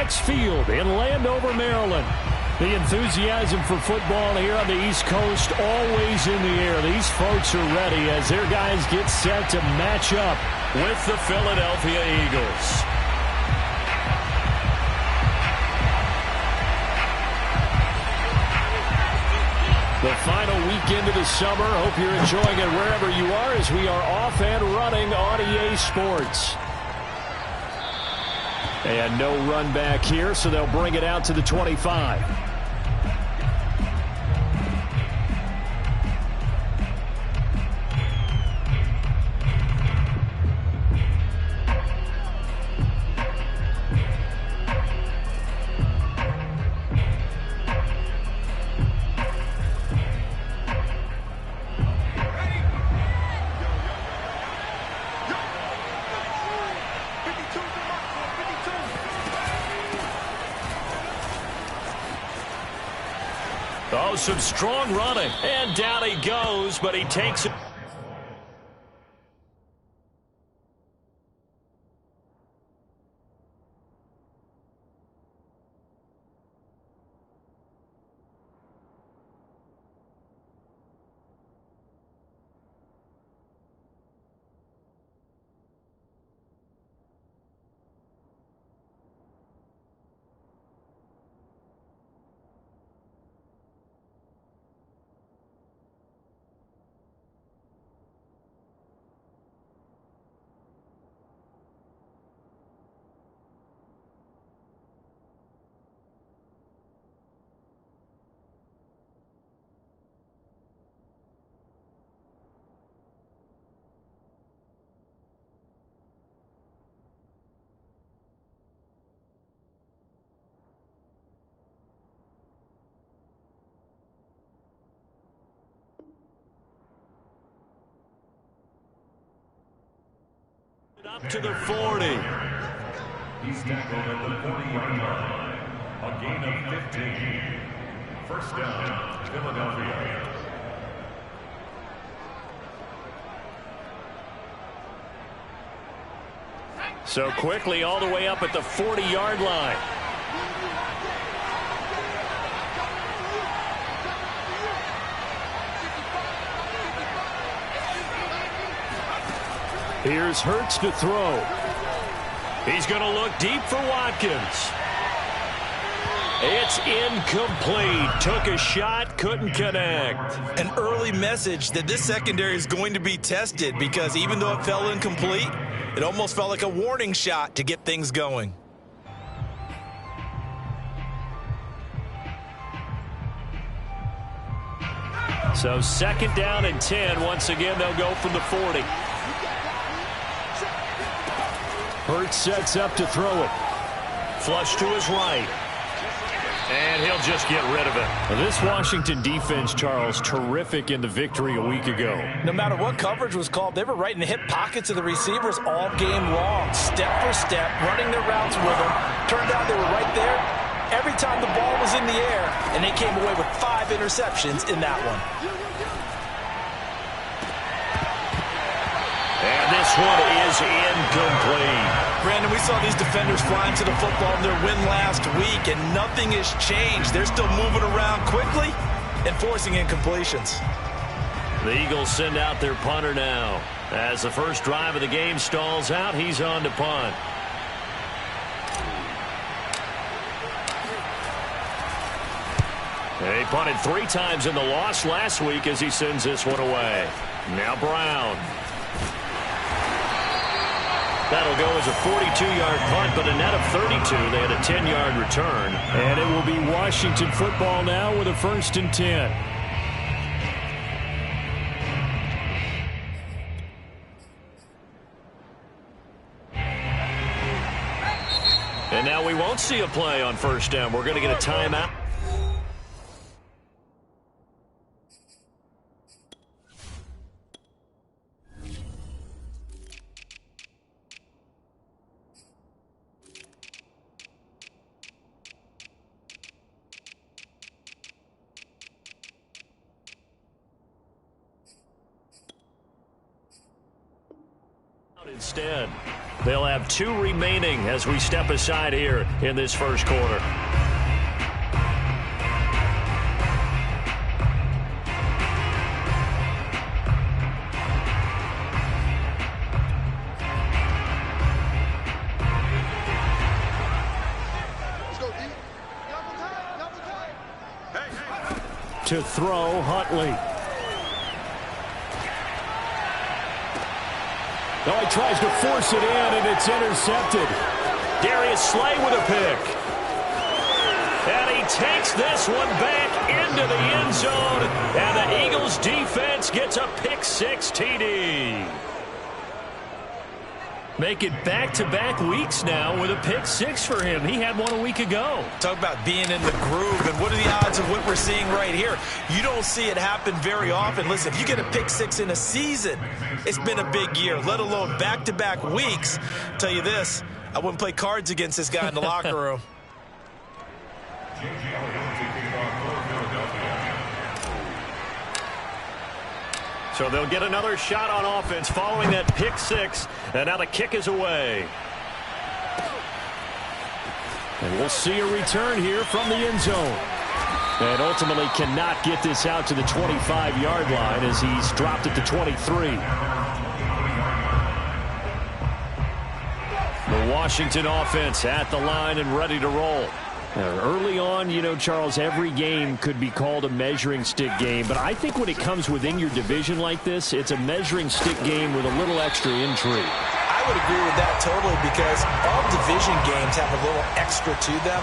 FedEx Field in Landover, Maryland. The enthusiasm for football here on the East Coast always in the air. These folks are ready as their guys get set to match up with the Philadelphia Eagles. The final weekend of the summer. Hope you're enjoying it wherever you are as we are off and running on EA Sports. And no run back here, so they'll bring it out to the 25. Oh, some strong running. And down he goes, but he takes it. Up to the 40. He's tackled at the 40-yard line. A gain of 15. First down, Philadelphia. So quickly all the way up at the 40-yard line. Here's Hurts to throw. He's going to look deep for Watkins. It's incomplete. Took a shot, couldn't connect. An early message that this secondary is going to be tested because even though it fell incomplete, it almost felt like a warning shot to get things going. So second down and 10. Once again, they'll go from the 40. Hurts sets up to throw it. Flush to his right. And he'll just get rid of it. This Washington defense, Charles, terrific in the victory a week ago. No matter what coverage was called, they were right in the hip pockets of the receivers all game long. Step for step, running their routes with them. Turned out they were right there every time the ball was in the air, and they came away with 5 interceptions in that one. And this one is incomplete. Brandon, we saw these defenders flying to the football in their win last week, and nothing has changed. They're still moving around quickly and forcing incompletions. The Eagles send out their punter now. As the first drive of the game stalls out, he's on to punt. He punted 3 times in the loss last week as he sends this one away. Now Brown. That'll go as a 42-yard punt, but a net of 32. They had a 10-yard return. And it will be Washington football now with a 1st and 10. And now we won't see a play on 1st down. We're going to get a timeout. Instead, They'll have 2 remaining as we step aside here in this first quarter. To throw, Huntley. No, he tries to force it in, and it's intercepted. Darius Slay with a pick. And he takes this one back into the end zone, and the Eagles defense gets a pick-6 TD. Make it back-to-back weeks now with a pick-6 for him. He had one a week ago. Talk about being in the groove, and what are the odds of what we're seeing right here? You don't see it happen very often. Listen, if you get a pick-6 in a season, it's been a big year, let alone back-to-back weeks. I'll tell you this, I wouldn't play cards against this guy in the locker room. So they'll get another shot on offense following that pick-6, and now the kick is away. And we'll see a return here from the end zone. And ultimately cannot get this out to the 25-yard line as he's dropped it to 23. The Washington offense at the line and ready to roll. Early on, you know, Charles, every game could be called a measuring stick game, but I think when it comes within your division like this, it's a measuring stick game with a little extra intrigue. I would agree with that totally, because all division games have a little extra to them.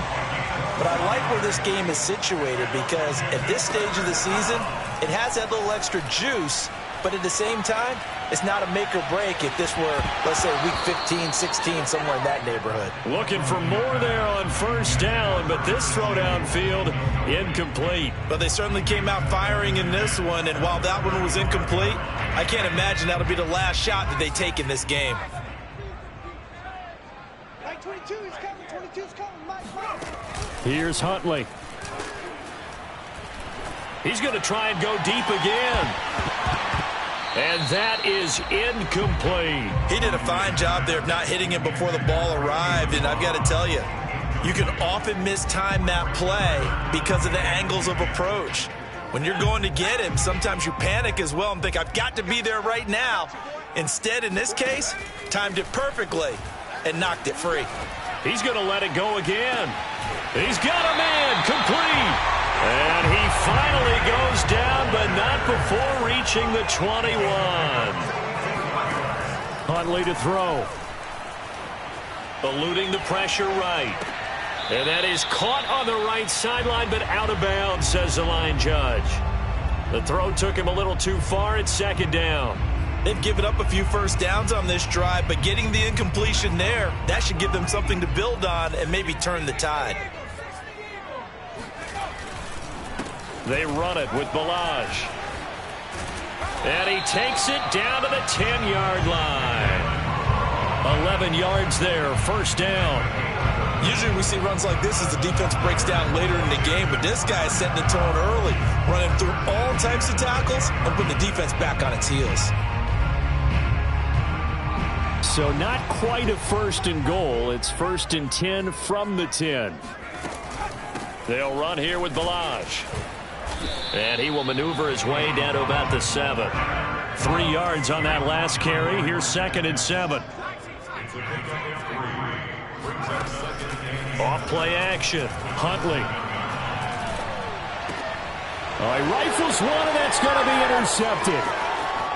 But I like where this game is situated, because at this stage of the season, it has that little extra juice, but at the same time, it's not a make or break if this were, let's say, week 15, 16, somewhere in that neighborhood. Looking for more there on first down, but this throw downfield incomplete. But they certainly came out firing in this one, and while that one was incomplete, I can't imagine that'll be the last shot that they take in this game. Mike 22 is coming, 22 is coming, Mike. Here's Huntley. He's going to try and go deep again. And that is incomplete. He did a fine job there of not hitting him before the ball arrived, and I've got to tell you, you can often mistime that play because of the angles of approach. When you're going to get him, sometimes you panic as well and think, I've got to be there right now. Instead, in this case, timed it perfectly and knocked it free. He's going to let it go again. He's got a man, complete. And he finally goes down, but not before reaching the 21. Huntley to throw. Eluding the pressure right. And that is caught on the right sideline, but out of bounds, says the line judge. The throw took him a little too far. It's second down. They've given up a few first downs on this drive, but getting the incompletion there, that should give them something to build on and maybe turn the tide. They run it with Balaj. And he takes it down to the 10-yard line. 11 yards there, first down. Usually we see runs like this as the defense breaks down later in the game, but this guy is setting the tone early, running through all types of tackles and putting the defense back on its heels. So not quite a first and goal. It's first and 10 from the 10. They'll run here with Balaj. And he will maneuver his way down to about the 7. 3 yards on that last carry. Here's second and 7. Off play action. Huntley. He rifles one, and that's going to be intercepted.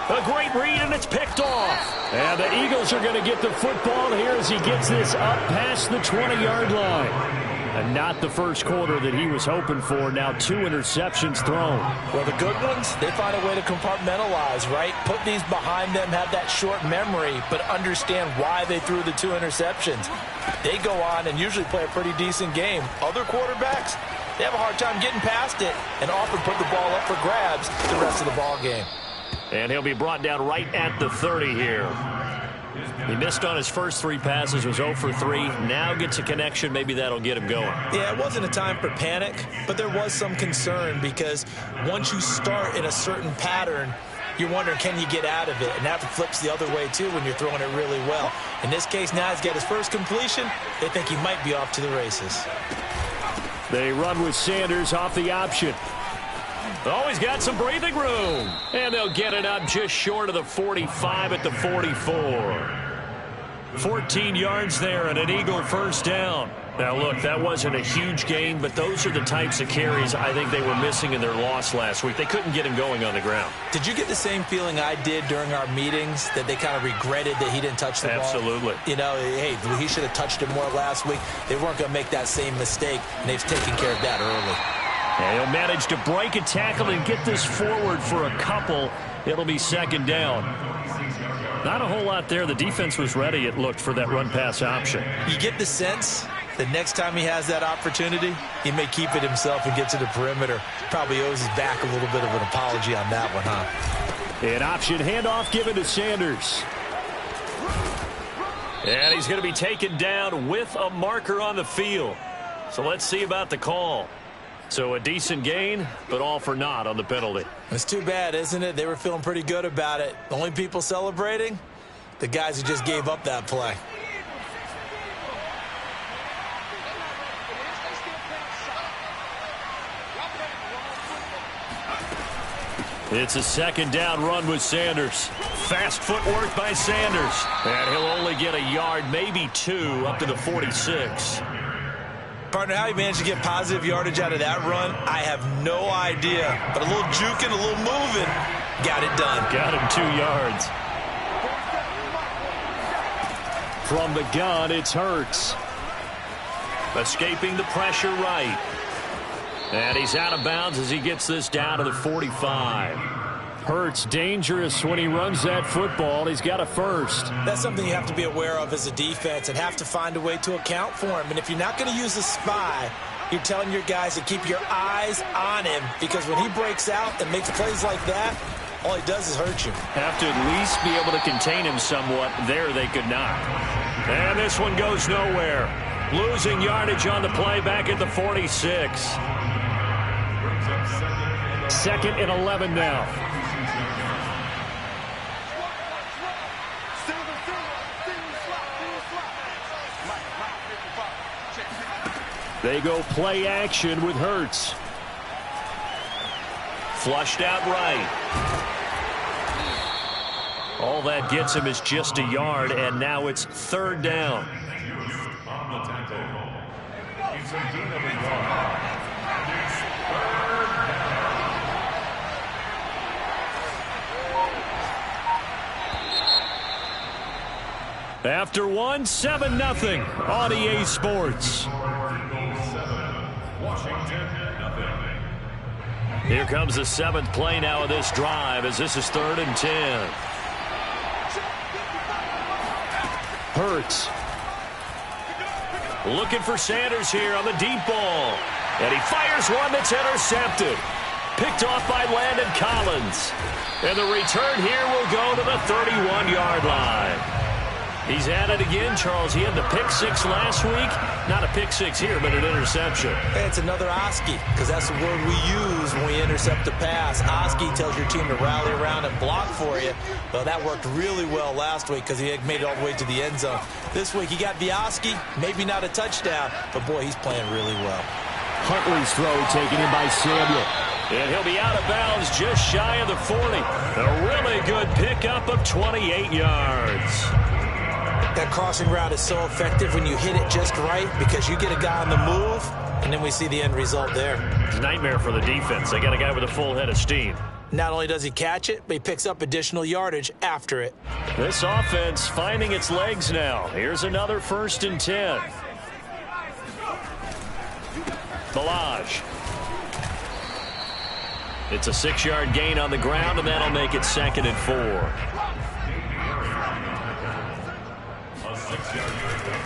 A great read, and it's picked off. And the Eagles are going to get the football here as he gets this up past the 20-yard line. And not the first quarter that he was hoping for. Now 2 interceptions thrown. Well, the good ones, they find a way to compartmentalize, right? Put these behind them, have that short memory, but understand why they threw the 2 interceptions. They go on and usually play a pretty decent game. Other quarterbacks, they have a hard time getting past it and often put the ball up for grabs the rest of the ball game. And he'll be brought down right at the 30 here. He missed on his first 3 passes, was 0 for 3. Now gets a connection. Maybe that'll get him going. Yeah, it wasn't a time for panic, but there was some concern because once you start in a certain pattern, you're wondering, can you get out of it? And that flips the other way, too, when you're throwing it really well. In this case, now he's got his first completion. They think he might be off to the races. They run with Sanders off the option. Oh, he's got some breathing room. And they'll get it up just short of the 45 at the 44. 14 yards there and an Eagle first down. Now, look, that wasn't a huge gain, but those are the types of carries I think they were missing in their loss last week. They couldn't get him going on the ground. Did you get the same feeling I did during our meetings, that they kind of regretted that he didn't touch the ball? Absolutely. You know, hey, he should have touched it more last week. They weren't going to make that same mistake, and they've taken care of that early. And he'll manage to break a tackle and get this forward for a couple. It'll be second down. Not a whole lot there. The defense was ready, it looked, for that run-pass option. You get the sense that next time he has that opportunity, he may keep it himself and get to the perimeter. Probably owes his back a little bit of an apology on that one, huh? An option handoff given to Sanders. And he's going to be taken down with a marker on the field. So let's see about the call. So a decent gain, but all for naught on the penalty. It's too bad, isn't it? They were feeling pretty good about it. The only people celebrating, the guys who just gave up that play. It's a second down run with Sanders. Fast footwork by Sanders. And he'll only get a yard, maybe two, up to the 46. Partner, how he managed to get positive yardage out of that run, I have no idea. But a little juking, a little moving, got it done. Got him 2 yards. From the gun, it's Hurts. Escaping the pressure right. And he's out of bounds as he gets this down to the 45. Hurts dangerous when he runs that football. He's got a first. That's something you have to be aware of as a defense and have to find a way to account for him. And if you're not going to use a spy, you're telling your guys to keep your eyes on him, because when he breaks out and makes plays like that, all he does is hurt you. Have to at least be able to contain him somewhat. There they could not. And this one goes nowhere. Losing yardage on the play back at the 46. Second and 11 now. They go play action with Hurts. Flushed out right. All that gets him is just a yard, and now it's third down. After one, 7-0 on EA Sports. Here comes the seventh play now of this drive, as this is 3rd and 10. Hurts. Looking for Sanders here on the deep ball. And he fires one that's intercepted. Picked off by Landon Collins. And the return here will go to the 31-yard line. He's at it again, Charles. He had the pick six last week. Not a pick six here, but an interception. Hey, it's another Oski, because that's the word we use when we intercept a pass. Oski tells your team to rally around and block for you. Well, that worked really well last week because he made it all the way to the end zone. This week he got the Oski, maybe not a touchdown, but boy, he's playing really well. Huntley's throw taken in by Samuel. And he'll be out of bounds just shy of the 40. A really good pickup of 28 yards. That crossing route is so effective when you hit it just right, because you get a guy on the move, and then we see the end result there. It's a nightmare for the defense. They got a guy with a full head of steam. Not only does he catch it, but he picks up additional yardage after it. This offense finding its legs now. Here's another 1st and 10. Balaj. It's a 6-yard gain on the ground, and that'll make it 2nd and 4.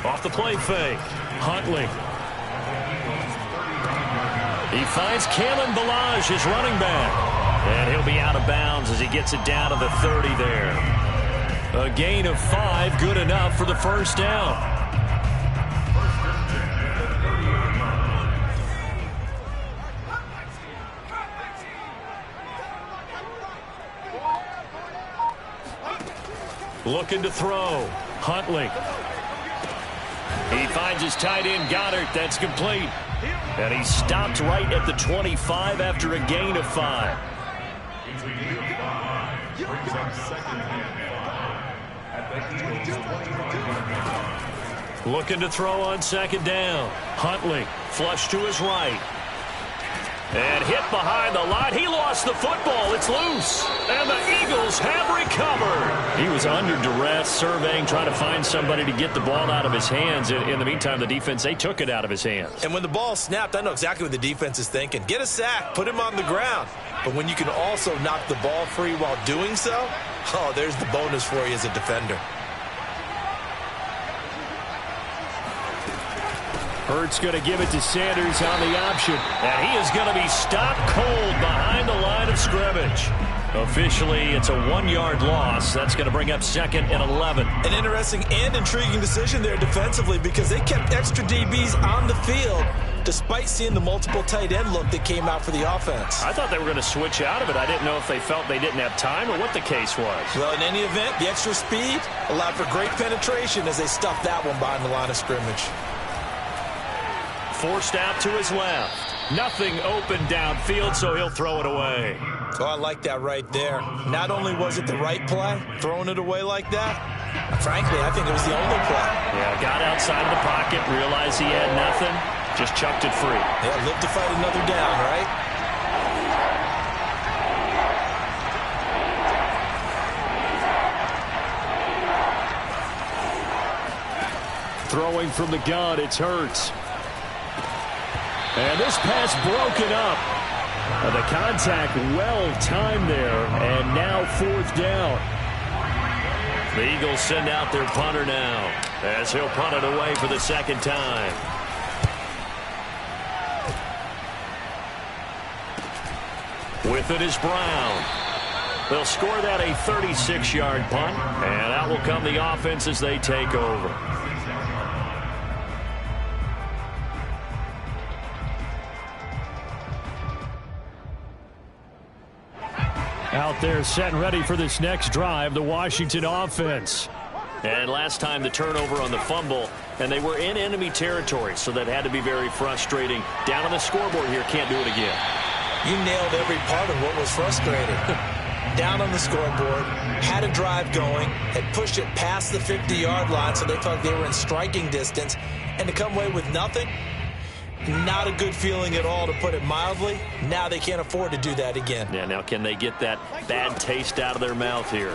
Off the play fake. Huntley. He finds Kalen Balaj, his running back. And he'll be out of bounds as he gets it down to the 30 there. A gain of 5, good enough for the first down. Looking to throw. Huntley. He finds his tight end, Goddard. That's complete. And he stopped right at the 25 after a gain of 5. It's a gain of 5. Brings up second and 5 at the Eagles' 25-yard line. Looking to throw on second down. Huntley, flush to his right. And hit behind the line. He lost the football. It's loose. And the Eagles have recovered. He was under duress, surveying, trying to find somebody to get the ball out of his hands. In the meantime, the defense, they took it out of his hands. And when the ball snapped, I know exactly what the defense is thinking. Get a sack. Put him on the ground. But when you can also knock the ball free while doing so, oh, there's the bonus for you as a defender. Hurts going to give it to Sanders on the option. And he is going to be stopped cold behind the line of scrimmage. Officially, it's a 1-yard loss. That's going to bring up second and 11. An interesting and intriguing decision there defensively because they kept extra DBs on the field despite seeing the multiple tight end look that came out for the offense. I thought they were going to switch out of it. I didn't know if they felt they didn't have time or what the case was. Well, in any event, the extra speed allowed for great penetration as they stuffed that one behind the line of scrimmage. Forced out to his left. Nothing open downfield, so he'll throw it away. Oh, I like that right there. Not only was it the right play, throwing it away like that, frankly, I think it was the only play. Yeah, got outside of the pocket, realized he had nothing, just chucked it free. Yeah, live to fight another down, right? Throwing from the gun, it's Hurts. And this pass broken up. The contact well timed there, and now 4th down. The Eagles send out their punter now as he'll punt it away for the second time. With it is Brown. They'll score that a 36-yard punt, and out will come the offense as they take over. Out there set and ready for this next drive, the Washington offense. And last time the turnover on the fumble, and they were in enemy territory, so that had to be very frustrating. Down on the scoreboard here, can't do it again. You nailed every part of what was frustrating. Down on the scoreboard, had a drive going, had pushed it past the 50-yard line, so they thought they were in striking distance, and to come away with nothing, not a good feeling at all, to put it mildly. Now they can't afford to do that again. Yeah, now can they get that bad taste out of their mouth here?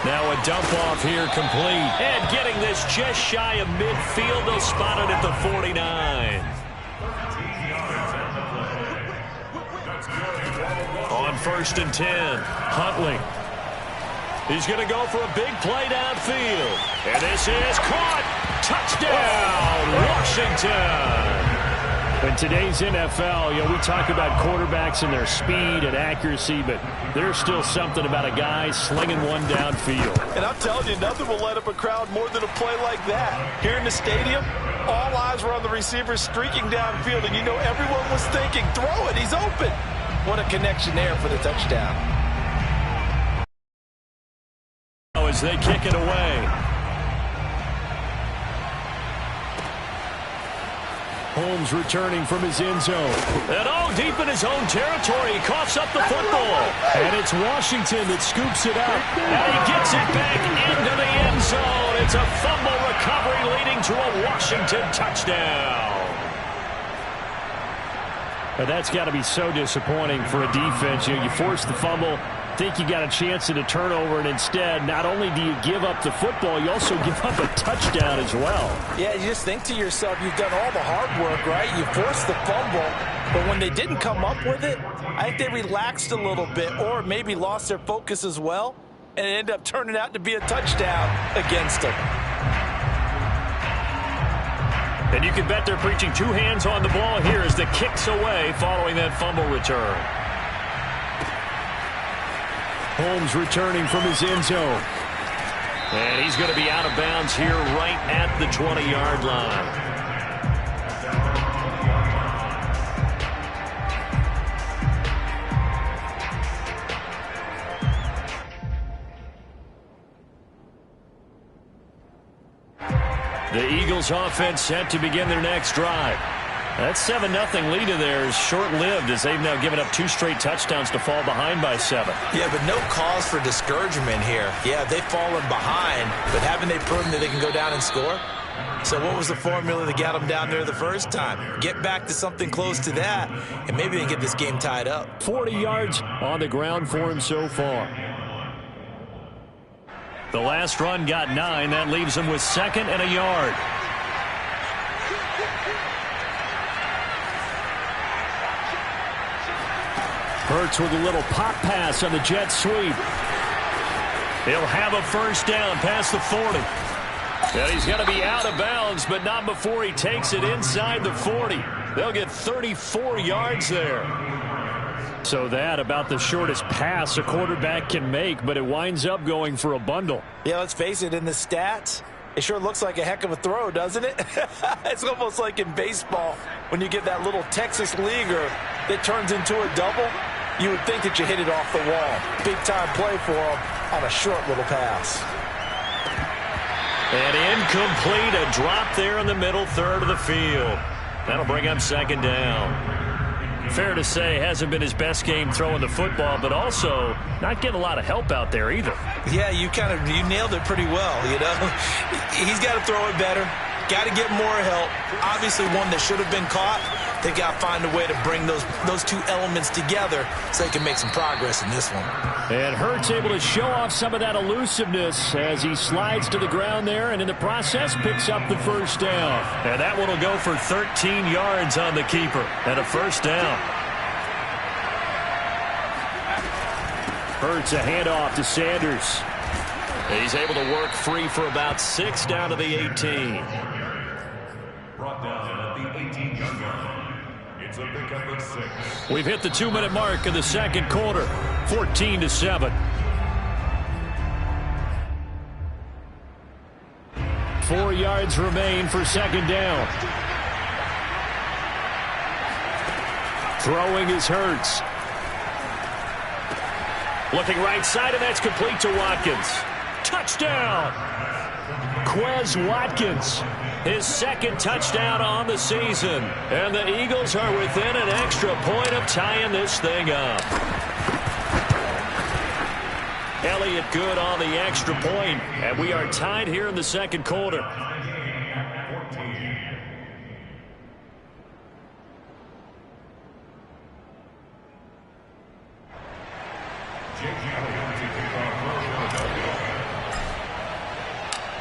Now a dump off here complete. And getting this just shy of midfield, they'll spot it at the 49. On 1st and 10, Huntley. He's going to go for a big play downfield. And this is caught. Touchdown, Washington. In today's NFL, we talk about quarterbacks and their speed and accuracy, but there's still something about a guy slinging one downfield. And I'm telling you, nothing will light up a crowd more than a play like that. Here in the stadium, all eyes were on the receiver streaking downfield, and you know everyone was thinking, throw it, he's open. What a connection there for the touchdown. As they kick it away. Holmes returning from his end zone. And all deep in his own territory. He coughs up the football. And it's Washington that scoops it up. And he gets it back into the end zone. It's a fumble recovery leading to a Washington touchdown. But that's got to be so disappointing for a defense. You force the fumble, think you got a chance at a turnover, and instead, not only do you give up the football, you also give up a touchdown as well. Yeah, you just think to yourself, you've done all the hard work, right? You forced the fumble, but when they didn't come up with it, I think they relaxed a little bit or maybe lost their focus as well, and it ended up turning out to be a touchdown against them. And you can bet they're preaching two hands on the ball here as the kick's away following that fumble return. Holmes returning from his end zone. And he's going to be out of bounds here right at the 20-yard line. The Eagles offense set to begin their next drive. That 7-0 lead in there is short-lived as they've now given up 2 straight touchdowns to fall behind by 7. Yeah, but no cause for discouragement here. Yeah, they've fallen behind, but haven't they proven that they can go down and score? So what was the formula that got them down there the first time? Get back to something close to that, and maybe they can get this game tied up. 40 yards on the ground for him so far. The last run got 9. That leaves him with 2nd and a yard. Hurts with a little pop pass on the jet sweep. He'll have a first down past the 40. And he's going to be out of bounds, but not before he takes it inside the 40. They'll get 34 yards there. So that about the shortest pass a quarterback can make, but it winds up going for a bundle. Yeah, let's face it, in the stats, it sure looks like a heck of a throw, doesn't it? It's almost like in baseball when you get that little Texas leaguer that turns into a double. You would think that you hit it off the wall. Big-time play for him on a short little pass. And incomplete, a drop there in the middle third of the field. That'll bring up 2nd down. Fair to say, hasn't been his best game throwing the football, but also not getting a lot of help out there either. Yeah, you nailed it pretty well, you know. He's got to throw it better. Got to get more help. Obviously one that should have been caught. They've got to find a way to bring those 2 elements together so they can make some progress in this one. And Hurts able to show off some of that elusiveness as he slides to the ground there, and in the process picks up the first down. And that one will go for 13 yards on the keeper and a first down. Hurts a handoff to Sanders. He's able to work free for about 6 down to the 18. Brought down at the 18-yard line. It's a pickup of 6. We've hit the 2-minute mark in the second quarter. 14-7. 4 yards remain for 2nd down. Throwing is Hurts. Looking right side, and that's complete to Watkins. Touchdown! Quez Watkins, his 2nd touchdown on the season. And the Eagles are within an extra point of tying this thing up. Elliott good on the extra point, and we are tied here in the second quarter.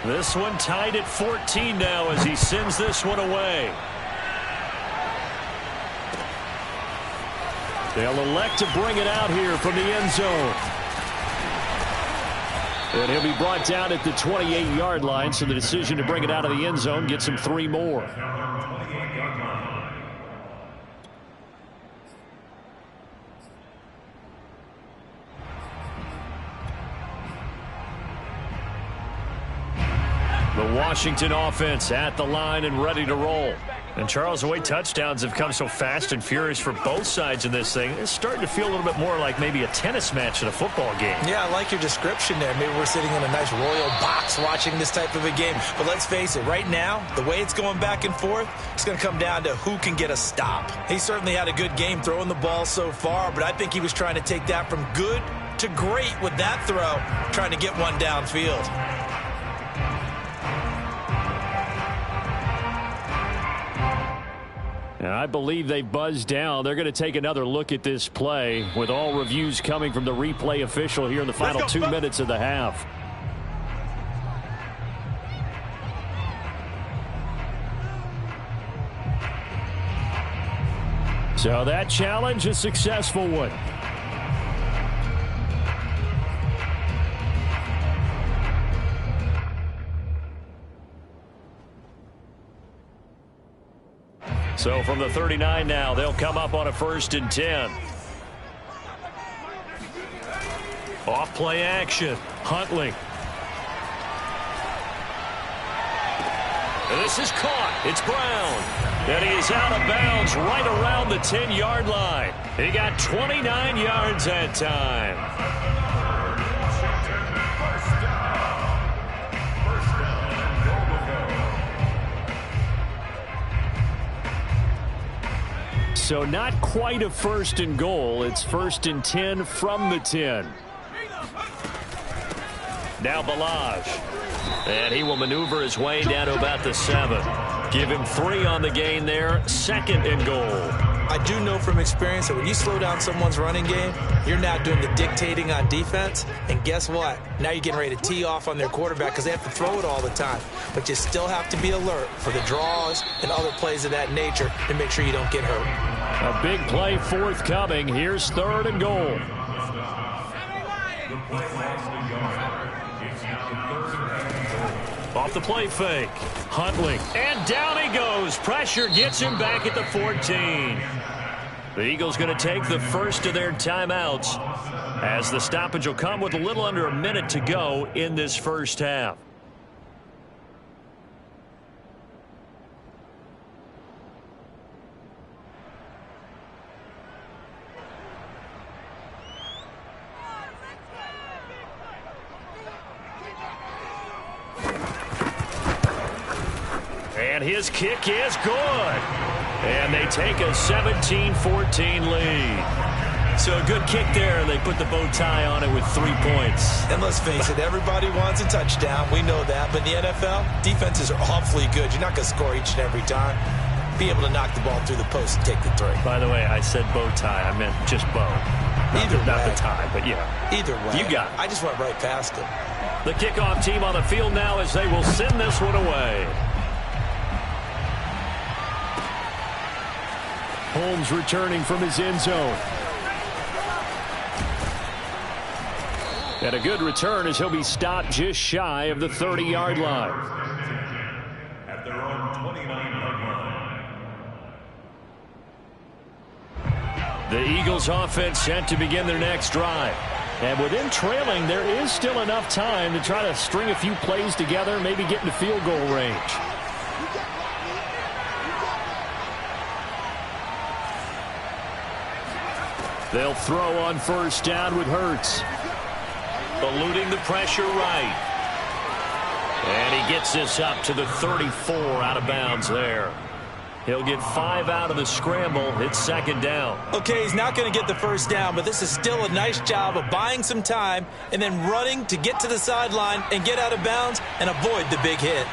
This one tied at 14 now as he sends this one away. They'll elect to bring it out here from the end zone. And he'll be brought down at the 28-yard line, so the decision to bring it out of the end zone gets him 3 more. The Washington offense at the line and ready to roll. And Charles, the way touchdowns have come so fast and furious for both sides in this thing, it's starting to feel a little bit more like maybe a tennis match in a football game. Yeah, I like your description there. Maybe we're sitting in a nice royal box watching this type of a game. But let's face it, right now, the way it's going back and forth, it's going to come down to who can get a stop. He certainly had a good game throwing the ball so far, but I think he was trying to take that from good to great with that throw, trying to get one downfield. And I believe they've buzzed down. They're going to take another look at this play with all reviews coming from the replay official here in the final 2 minutes of the half. So that challenge, a successful one. So from the 39 now, they'll come up on a 1st and 10. Off play action. Huntley. And this is caught. It's Brown. And he is out of bounds right around the 10-yard line. He got 29 yards that time. So not quite a 1st and goal. It's 1st and 10 from the 10. Now Balaj. And he will maneuver his way down to about the 7. Give him 3 on the gain there. 2nd and goal. I do know from experience that when you slow down someone's running game, you're now doing the dictating on defense. And guess what? Now you're getting ready to tee off on their quarterback because they have to throw it all the time. But you still have to be alert for the draws and other plays of that nature to make sure you don't get hurt. A big play forthcoming. Here's 3rd and goal. Off the play fake. Huntley. And down he goes. Pressure gets him back at the 14. The Eagles going to take the first of their timeouts as the stoppage will come with a little under a minute to go in this first half. And his kick is good. And they take a 17-14 lead. So a good kick there. They put the bow tie on it with 3 points. And let's face it, everybody wants a touchdown. We know that. But in the NFL, defenses are awfully good. You're not going to score each and every time. Be able to knock the ball through the post and take the 3. By the way, I said bow tie. I meant just bow. Not the tie, but yeah. Either way. You got it. I just went right past him. The kickoff team on the field now as they will send this one away. Holmes returning from his end zone. And a good return as he'll be stopped just shy of the 30-yard line. At their own 29-yard line. The Eagles offense set to begin their next drive. And with them trailing, there is still enough time to try to string a few plays together, maybe get into field goal range. They'll throw on 1st down with Hurts. Eluding the pressure right. And he gets this up to the 34 out of bounds there. He'll get 5 out of the scramble. It's 2nd down. Okay, he's not going to get the 1st down, but this is still a nice job of buying some time and then running to get to the sideline and get out of bounds and avoid the big hit.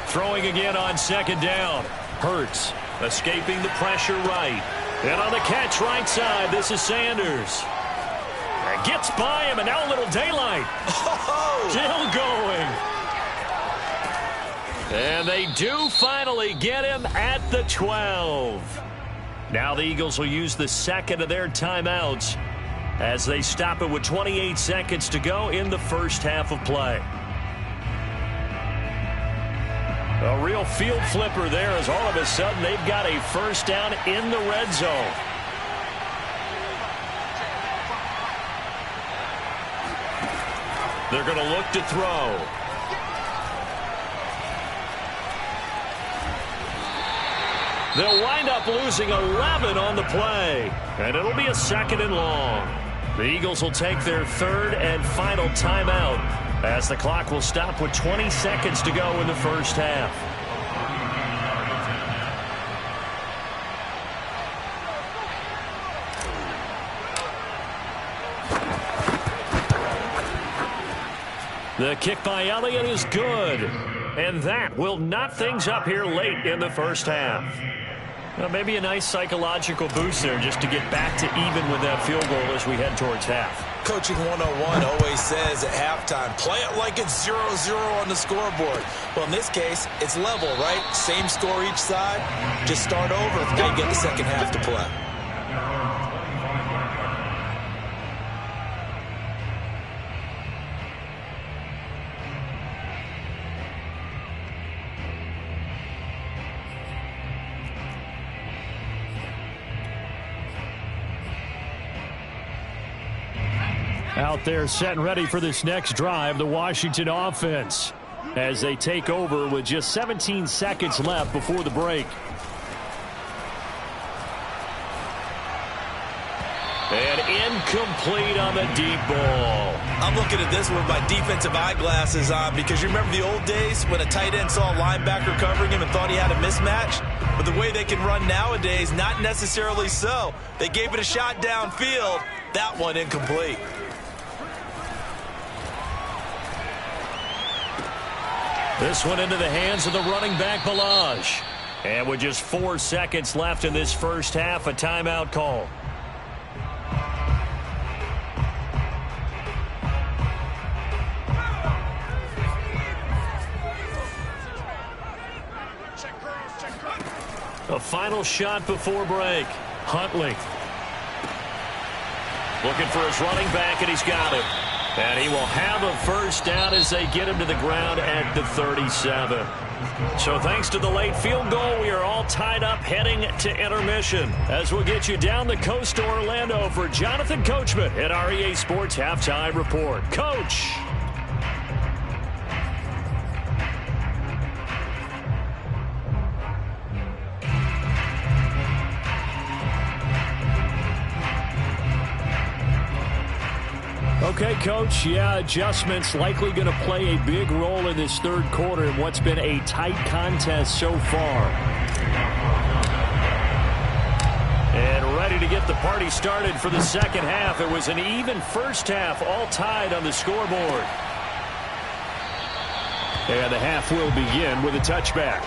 Throwing again on 2nd down. Hurts escaping the pressure right. And on the catch right side, this is Sanders. And gets by him, and now a little daylight. Oh! Still going. And they do finally get him at the 12. Now the Eagles will use the 2nd of their timeouts as they stop it with 28 seconds to go in the first half of play. A real field flipper there as all of a sudden they've got a 1st down in the red zone. They're going to look to throw. They'll wind up losing 11 on the play. And it'll be a 2nd and long. The Eagles will take their 3rd and final timeout as the clock will stop with 20 seconds to go in the first half. The kick by Elliott is good. And that will knot things up here late in the first half. Well, maybe a nice psychological boost there just to get back to even with that field goal as we head towards half. Coaching 101 always says at halftime, play it like it's 0-0 on the scoreboard. Well, in this case, it's level, right? Same score each side. Just start over if they get the second half to play. Out there set and ready for this next drive, the Washington offense, as they take over with just 17 seconds left before the break. And incomplete on the deep ball. I'm looking at this with my defensive eyeglasses on because you remember the old days when a tight end saw a linebacker covering him and thought he had a mismatch? But the way they can run nowadays, not necessarily so. They gave it a shot downfield. That one incomplete. This one into the hands of the running back, Balaj. And with just 4 seconds left in this first half, a timeout call. A final shot before break. Huntley. Looking for his running back, and he's got him. And he will have a first down as they get him to the ground at the 37. So thanks to the late field goal, we are all tied up heading to intermission. As we'll get you down the coast to Orlando for Jonathan Coachman at our EA Sports Halftime Report. Coach. Okay, Coach, yeah, adjustments likely going to play a big role in this third quarter in what's been a tight contest so far. And ready to get the party started for the second half. It was an even first half, all tied on the scoreboard. And the half will begin with a touchback.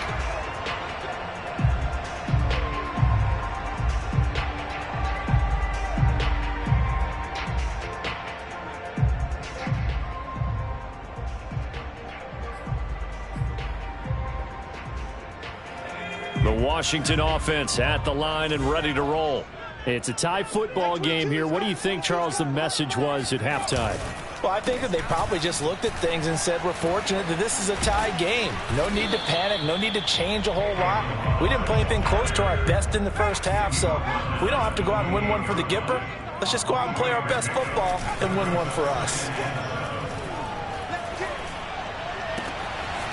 The Washington offense at the line and ready to roll. It's a tie football game here. What do you think, Charles, the message was at halftime? Well, I think that they probably just looked at things and said, we're fortunate that this is a tie game. No need to panic. No need to change a whole lot. We didn't play anything close to our best in the first half, so we don't have to go out and win one for the Gipper. Let's just go out and play our best football and win one for us.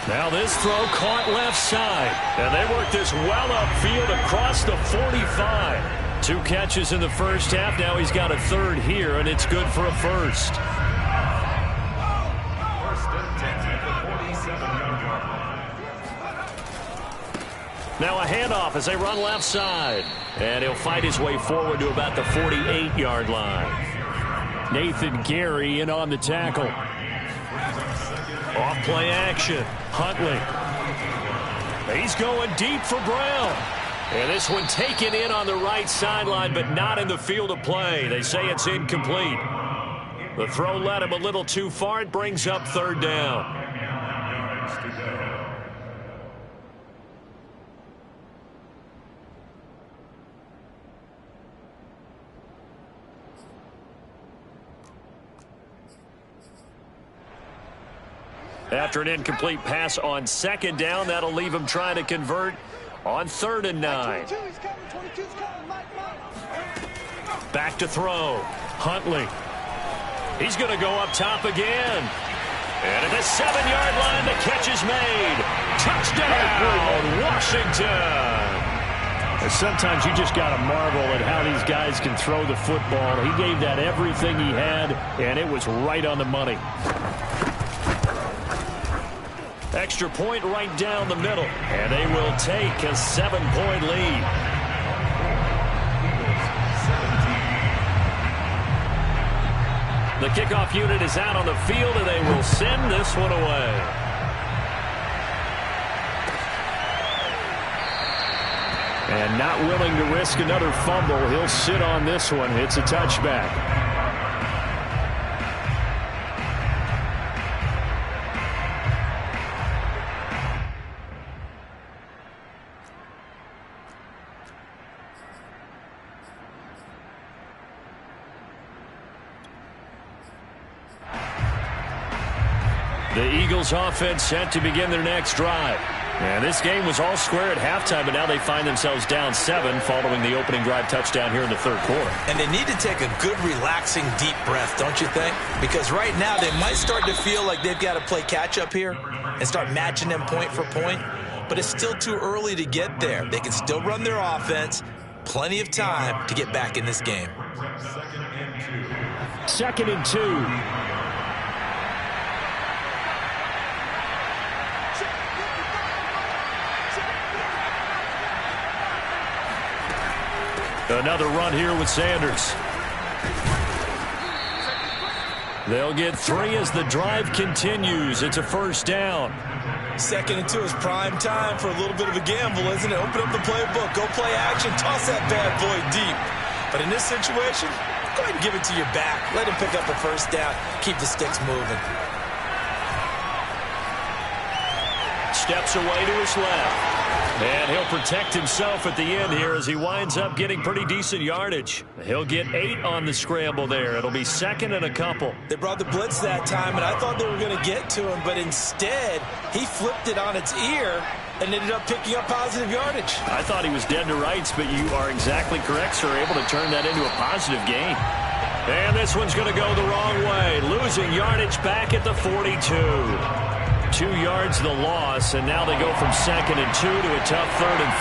Now this throw caught left side. And they work this well upfield across the 45. 2 catches in the first half. Now he's got a third here, and it's good for a first. Now a handoff as they run left side. And he'll fight his way forward to about the 48-yard line. Nathan Gary in on the tackle. Off play action. Huntley. He's going deep for Brown. And this one taken in on the right sideline, but not in the field of play. They say it's incomplete. The throw led him a little too far. It brings up third down. After an incomplete pass on second down, that'll leave him trying to convert on 3rd and 9. Back to throw. Huntley. He's going to go up top again. And at the 7-yard line, the catch is made. Touchdown, Washington. Sometimes you just got to marvel at how these guys can throw the football. He gave that everything he had, and it was right on the money. Extra point right down the middle, and they will take a 7-point lead. The kickoff unit is out on the field, and they will send this one away. And not willing to risk another fumble, he'll sit on this one. It's a touchback. The Eagles offense set to begin their next drive. And this game was all square at halftime, but now they find themselves down 7 following the opening drive touchdown here in the third quarter. And they need to take a good, relaxing, deep breath, don't you think? Because right now they might start to feel like they've got to play catch-up here and start matching them point for point. But it's still too early to get there. They can still run their offense. Plenty of time to get back in this game. 2nd and 2. Another run here with Sanders. They'll get 3 as the drive continues. It's a first down. 2nd and 2 is prime time for a little bit of a gamble, isn't it? Open up the playbook, go play action, toss that bad boy deep. But in this situation, go ahead and give it to your back. Let him pick up a first down. Keep the sticks moving. Steps away to his left. And he'll protect himself at the end here as he winds up getting pretty decent yardage. He'll get 8 on the scramble there. It'll be 2nd and a couple. They brought the blitz that time, and I thought they were going to get to him, but instead, he flipped it on its ear and ended up picking up positive yardage. I thought he was dead to rights, but you are exactly correct, sir. Able to turn that into a positive gain. And this one's going to go the wrong way. Losing yardage back at the 42. 2 yards the loss, and now they go from 2nd and 2 to a tough 3rd and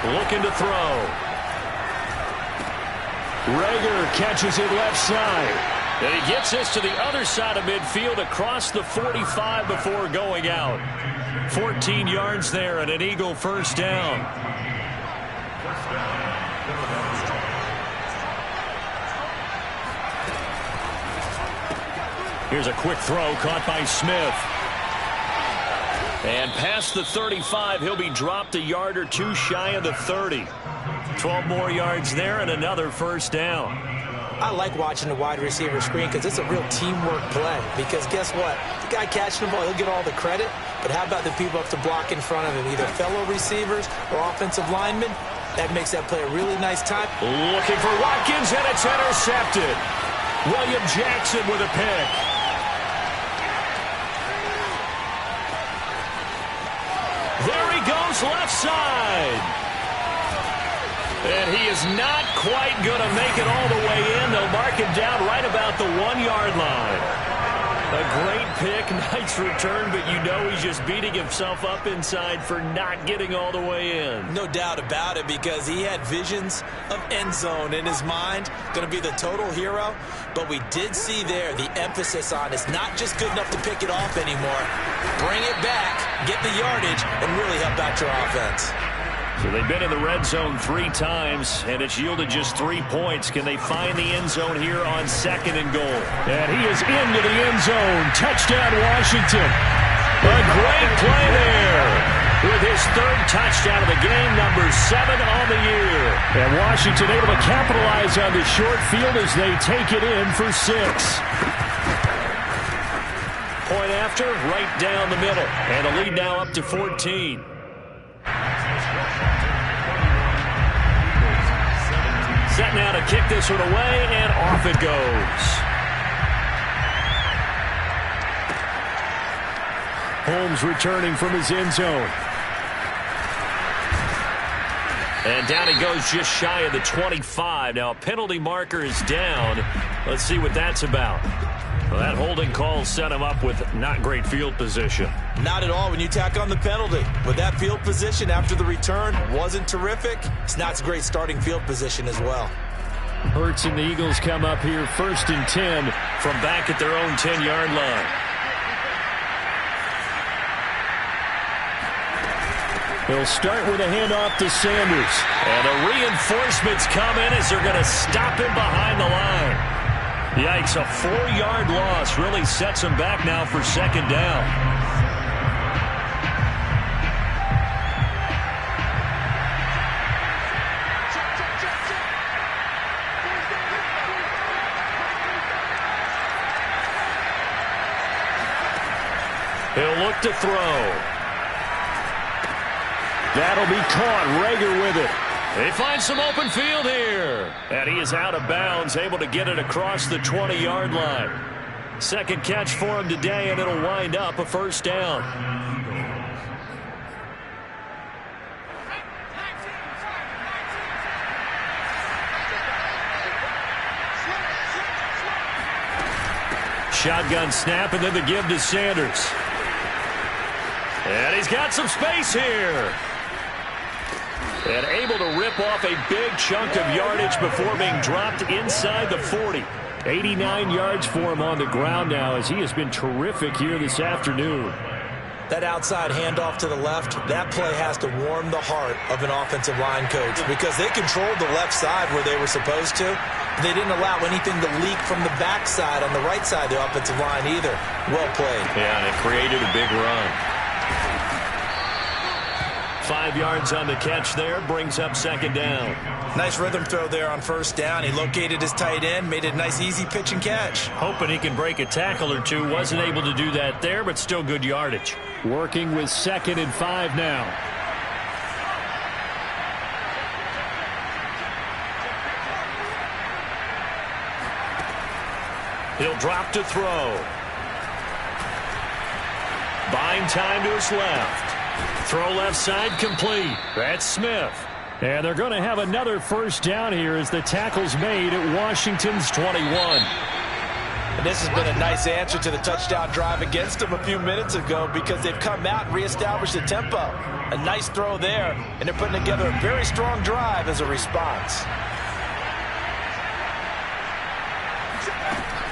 4. Looking to throw. Rager catches it left side. And he gets this to the other side of midfield across the 45 before going out. 14 yards there and an Eagle first down. Here's a quick throw caught by Smith. And past the 35, he'll be dropped a yard or 2 shy of the 30. 12 more yards there and another first down. I like watching the wide receiver screen because it's a real teamwork play. Because guess what? The guy catching the ball, he'll get all the credit. But how about the people up to block in front of him, either fellow receivers or offensive linemen? That makes that play a really nice time. Looking for Watkins, and it's intercepted. William Jackson with a pick. There he goes left side. And he is not quite going to make it all the way in. They'll mark him down right about the 1-yard line. A great pick, nice return, but you know he's just beating himself up inside for not getting all the way in. No doubt about it, because he had visions of end zone in his mind. Going to be the total hero. But we did see there the emphasis on it's not just good enough to pick it off anymore. Bring it back, get the yardage, and really help out your offense. So they've been in the red zone 3 times, and it's yielded just 3 points. Can they find the end zone here on 2nd and goal? And he is into the end zone. Touchdown, Washington. A great play there with his 3rd touchdown of the game, number 7 on the year. And Washington able to capitalize on the short field as they take it in for 6. Point after, right down the middle. And a lead now up to 14. Set now to kick this one away, and off it goes. Holmes returning from his end zone. And down he goes just shy of the 25. Now a penalty marker is down. Let's see what that's about. Well, that holding call set him up with not great field position. Not at all when you tack on the penalty. But that field position after the return wasn't terrific. It's not a great starting field position as well. Hurts and the Eagles come up here 1st and 10 from back at their own 10-yard line. He'll start with a handoff to Sanders. And the reinforcements come in as they're going to stop him behind the line. Yikes, a 4-yard loss really sets him back now for 2nd down. He'll look to throw. That'll be caught. Rager with it. They find some open field here. And he is out of bounds, able to get it across the 20-yard line. 2nd catch for him today, and it'll wind up a first down. Shotgun snap, and then the give to Sanders. And he's got some space here. And able to rip off a big chunk of yardage before being dropped inside the 40. 89 yards for him on the ground now as he has been terrific here this afternoon. That outside handoff to the left, that play has to warm the heart of an offensive line coach because they controlled the left side where they were supposed to. They didn't allow anything to leak from the backside on the right side of the offensive line either. Well played. Yeah, and it created a big run. 5 yards on the catch there, brings up second down. Nice rhythm throw there on first down. He located his tight end, made it a nice easy pitch and catch. Hoping he can break a tackle or two. Wasn't able to do that there, but still good yardage. Working with 2nd and 5 now. He'll drop to throw. Buying time to his left. Throw left side complete. That's Smith. And they're going to have another first down here as the tackle's made at Washington's 21. And this has been a nice answer to the touchdown drive against them a few minutes ago because they've come out and reestablished the tempo. A nice throw there, and they're putting together a very strong drive as a response.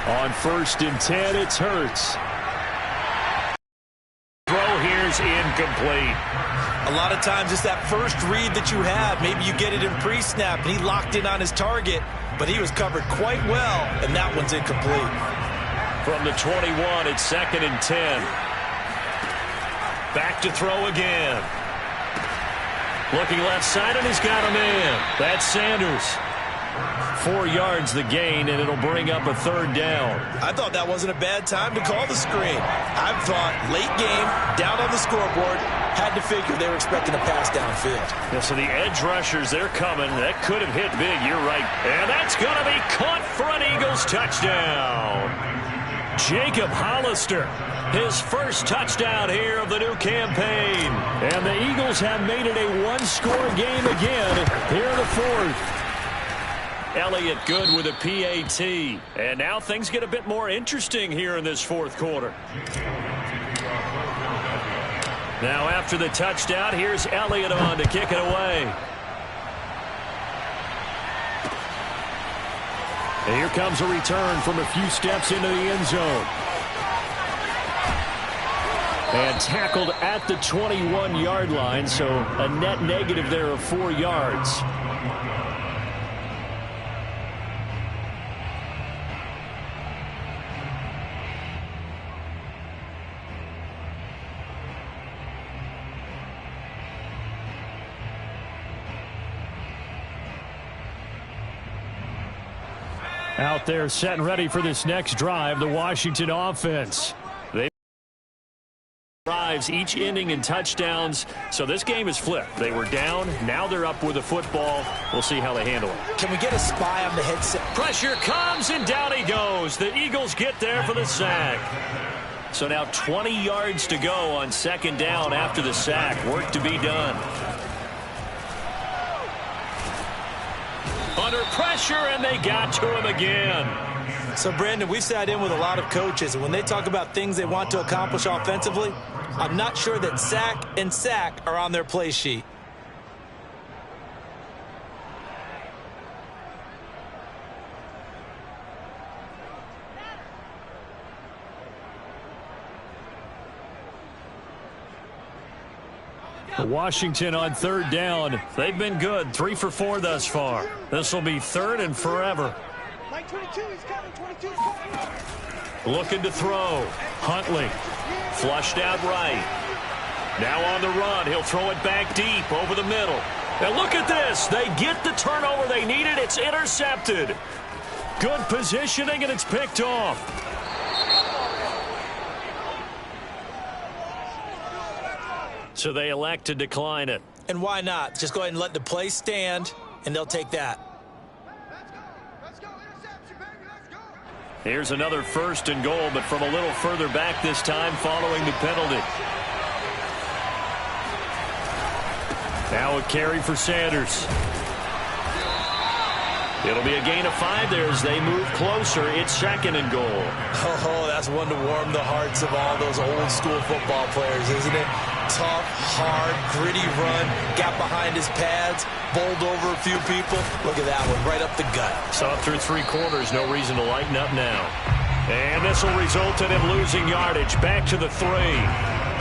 On 1st and 10, it's Hurts. Throw here's incomplete. A lot of times it's that first read that you have. Maybe you get it in pre-snap, and he locked in on his target, but he was covered quite well, and that one's incomplete. From the 21, it's 2nd and 10. Back to throw again. Looking left side, and he's got a man. That's Sanders. 4 yards the gain, and it'll bring up a 3rd down. I thought that wasn't a bad time to call the screen. I thought late game, down on the scoreboard, had to figure they were expecting a pass downfield. Yeah, so the edge rushers, they're coming. That could have hit big, you're right. And that's going to be caught for an Eagles touchdown. Jacob Hollister, his first touchdown here of the new campaign. And the Eagles have made it a one-score game again here in the 4th. Elliott good with a PAT. And now things get a bit more interesting here in this 4th quarter. Now after the touchdown, here's Elliott on to kick it away. And here comes a return from a few steps into the end zone. And tackled at the 21-yard line, so a net negative there of 4 yards. Out there set and ready for this next drive, the Washington offense. They drives each inning in touchdowns, so this game is flipped. They were down, now they're up with the football. We'll see how they handle it. Can we get a spy on the headset? Pressure comes, and down he goes. The Eagles get there for the sack. So now 20 yards to go on 2nd down after the sack. Work to be done. Under pressure, and they got to him again. So, Brandon, we've sat in with a lot of coaches, and when they talk about things they want to accomplish offensively, I'm not sure that sack and sack are on their play sheet. Washington on 3rd down. They've been good. 3 for 4 thus far. This will be 3rd and forever. Mike 22 is coming. 22 is coming. Looking to throw. Huntley. Flushed out right. Now on the run. He'll throw it back deep over the middle. And look at this. They get the turnover they needed. It's intercepted. Good positioning, and it's picked off. So they elect to decline it. And why not? Just go ahead and let the play stand, and they'll take that. Let's go. Interception, baby. Let's go. Here's another 1st and goal, but from a little further back this time following the penalty. Now a carry for Sanders. It'll be a gain of 5 there as they move closer. It's 2nd and goal. Oh, that's one to warm the hearts of all those old school football players, isn't it? tough, hard, gritty run. Got behind his pads, bowled over a few people. Look at that one, right up the gut. So through 3 quarters, no reason to lighten up now. And this will result in him losing yardage. Back to the 3.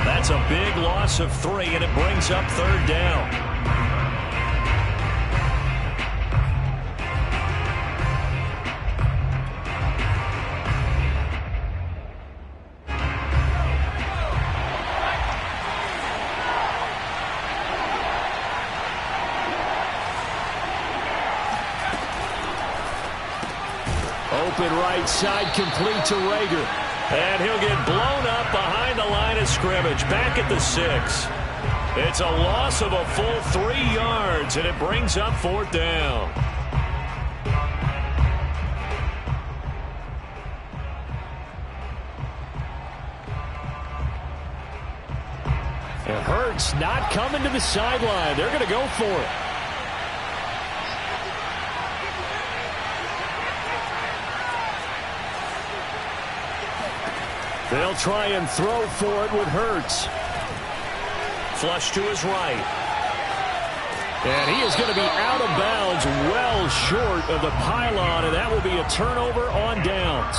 That's a big loss of 3, and it brings up 3rd down. Open right side, complete to Rager. And he'll get blown up behind the line of scrimmage, back at the 6. It's a loss of a full 3 yards, and it brings up 4th down. And Hurts not coming to the sideline. They're going to go for it. They'll try and throw for it with Hurts. Flush to his right. And he is going to be out of bounds, well short of the pylon, and that will be a turnover on downs.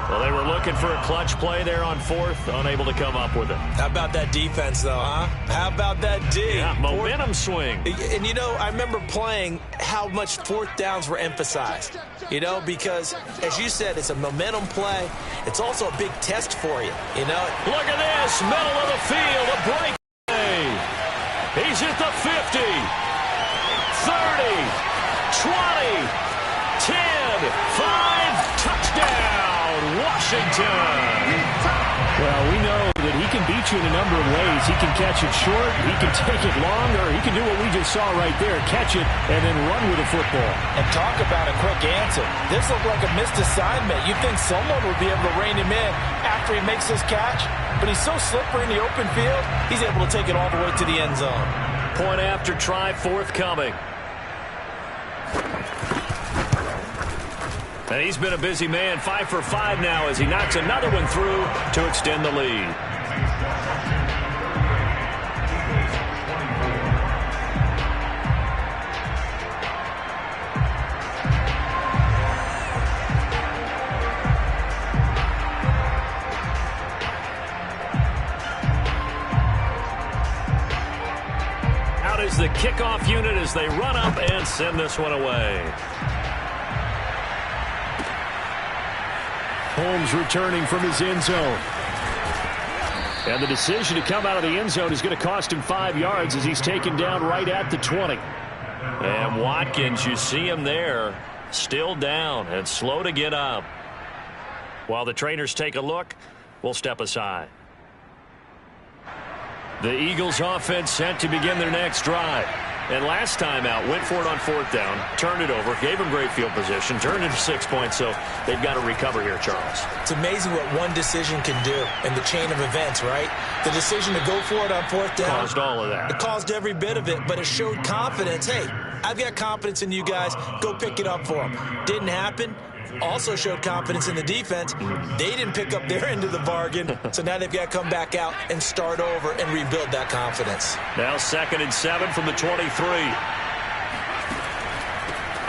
Well, they were looking for a clutch play there on 4th, unable to come up with it. How about that defense, though, huh? How about that D? Yeah, momentum swing. And, you know, I remember playing how much 4th downs were emphasized. You know, because, as you said, it's a momentum play. It's also a big test for you, you know. Look at this, middle of the field, a break. He's at the 50, 30, 20, 10, 5, touchdown, Washington. Well, we know that he can beat you in a number of ways. He can catch it short, he can take it long, or he can do what we just saw right there, catch it and then run with the football. And talk about a quick answer. This looked like a missed assignment. You'd think someone would be able to rein him in after he makes this catch, but he's so slippery in the open field, he's able to take it all the way to the end zone. Point after try forthcoming. And he's been a busy man, 5 for 5 now as he knocks another one through to extend the lead. Out is the kickoff unit as they run up and send this one away. Holmes returning from his end zone. And the decision to come out of the end zone is going to cost him 5 yards as he's taken down right at the 20. And Watkins, you see him there, still down and slow to get up. While the trainers take a look, we'll step aside. The Eagles offense set to begin their next drive. And last time out, went for it on 4th down, turned it over, gave them great field position, turned it to 6 points, so they've got to recover here, Charles. It's amazing what one decision can do in the chain of events, right? The decision to go for it on 4th down. Caused all of that. It caused every bit of it, but it showed confidence. Hey, I've got confidence in you guys. Go pick it up for them. Didn't happen. Also showed confidence in the defense. They didn't pick up their end of the bargain, so now they've got to come back out and start over and rebuild that confidence. Now 2nd and 7 from the 23.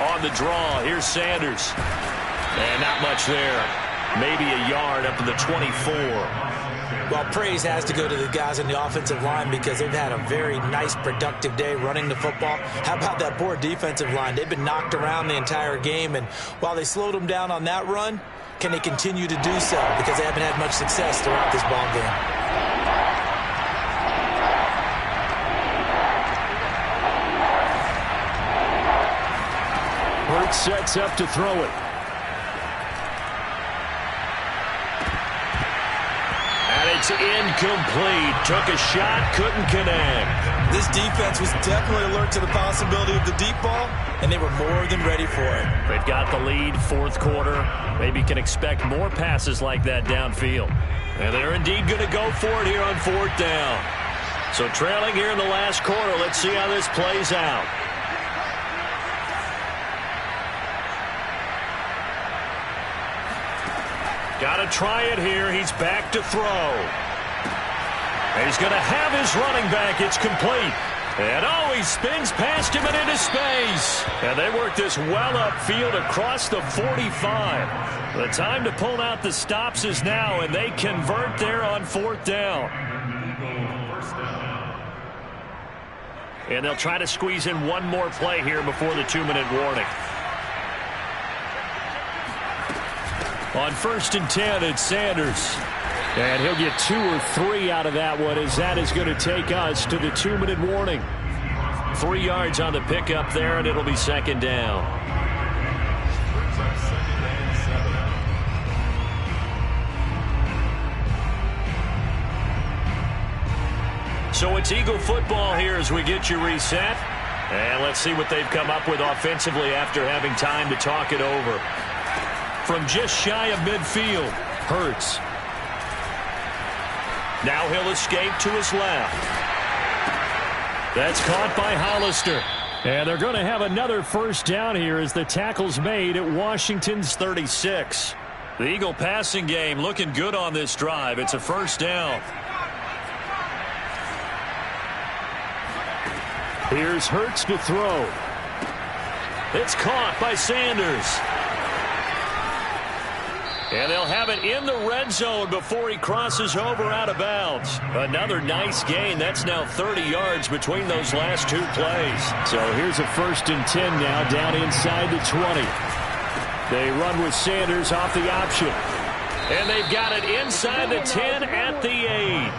On the draw, here's Sanders. And not much there. Maybe a yard up to the 24. Well, praise has to go to the guys in the offensive line because they've had a very nice, productive day running the football. How about that poor defensive line? They've been knocked around the entire game, and while they slowed them down on that run, can they continue to do so? Because they haven't had much success throughout this ball game. Hurts sets up to throw it. It's incomplete. Took a shot, couldn't connect. This defense was definitely alert to the possibility of the deep ball, and they were more than ready for it. They've got the lead, 4th quarter. Maybe can expect more passes like that downfield. And they're indeed going to go for it here on 4th down. So trailing here in the last quarter. Let's see how this plays out. Got to try it here. He's back to throw. He's going to have his running back. It's complete. And he spins past him and into space. And they work this well upfield across the 45. The time to pull out the stops is now, and they convert there on 4th down. And they'll try to squeeze in one more play here before the 2-minute warning. On 1st and 10, it's Sanders. And he'll get 2 or 3 out of that one, as that is going to take us to the 2-minute warning. 3 yards on the pickup there, and it'll be 2nd down. So it's Eagle football here as we get you reset. And let's see what they've come up with offensively after having time to talk it over. From just shy of midfield, Hurts. Now he'll escape to his left. That's caught by Hollister. And they're going to have another 1st down here as the tackle's made at Washington's 36. The Eagle passing game looking good on this drive. It's a 1st down. Here's Hurts to throw. It's caught by Sanders. And they'll have it in the red zone before he crosses over out of bounds. Another nice gain. That's now 30 yards between those last 2 plays. So here's a 1st and 10 now down inside the 20. They run with Sanders off the option. And they've got it inside the 10 at the 8.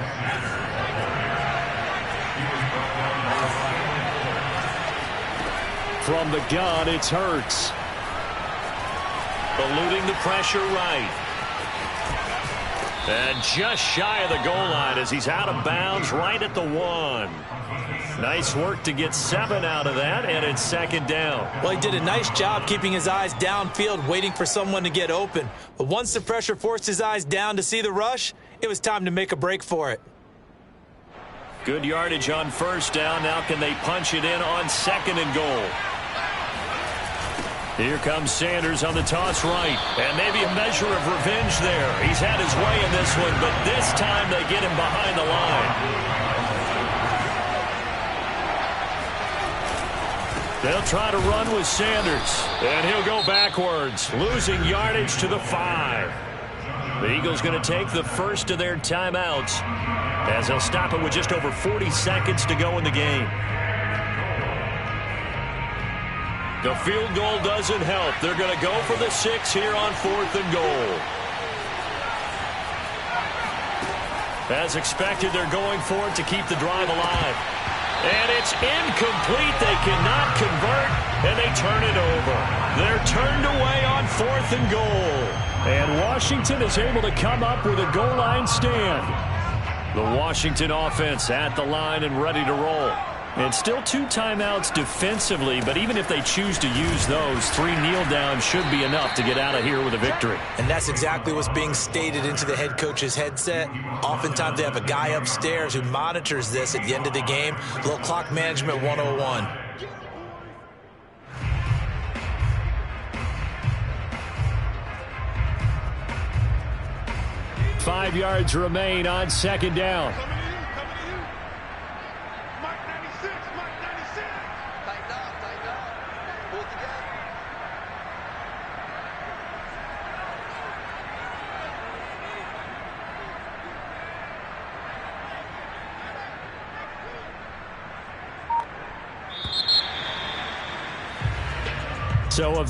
From the gun, it's Hurts. Eluding the pressure right. And just shy of the goal line as he's out of bounds right at the 1. Nice work to get 7 out of that, and it's 2nd down. Well, he did a nice job keeping his eyes downfield, waiting for someone to get open. But once the pressure forced his eyes down to see the rush, it was time to make a break for it. Good yardage on 1st down. Now can they punch it in on 2nd and goal? Here comes Sanders on the toss right. And maybe a measure of revenge there. He's had his way in this one, but this time they get him behind the line. They'll try to run with Sanders. And he'll go backwards, losing yardage to the 5. The Eagles going to take the first of their timeouts as they'll stop it with just over 40 seconds to go in the game. The field goal doesn't help. They're going to go for the 6 here on 4th and goal. As expected, they're going for it to keep the drive alive. And it's incomplete. They cannot convert, and they turn it over. They're turned away on 4th and goal. And Washington is able to come up with a goal line stand. The Washington offense at the line and ready to roll. And still 2 timeouts defensively, but even if they choose to use those, 3 kneel downs should be enough to get out of here with a victory. And that's exactly what's being stated into the head coach's headset. Oftentimes they have a guy upstairs who monitors this at the end of the game. A little clock management 101. Five yards remain on 2nd down. So a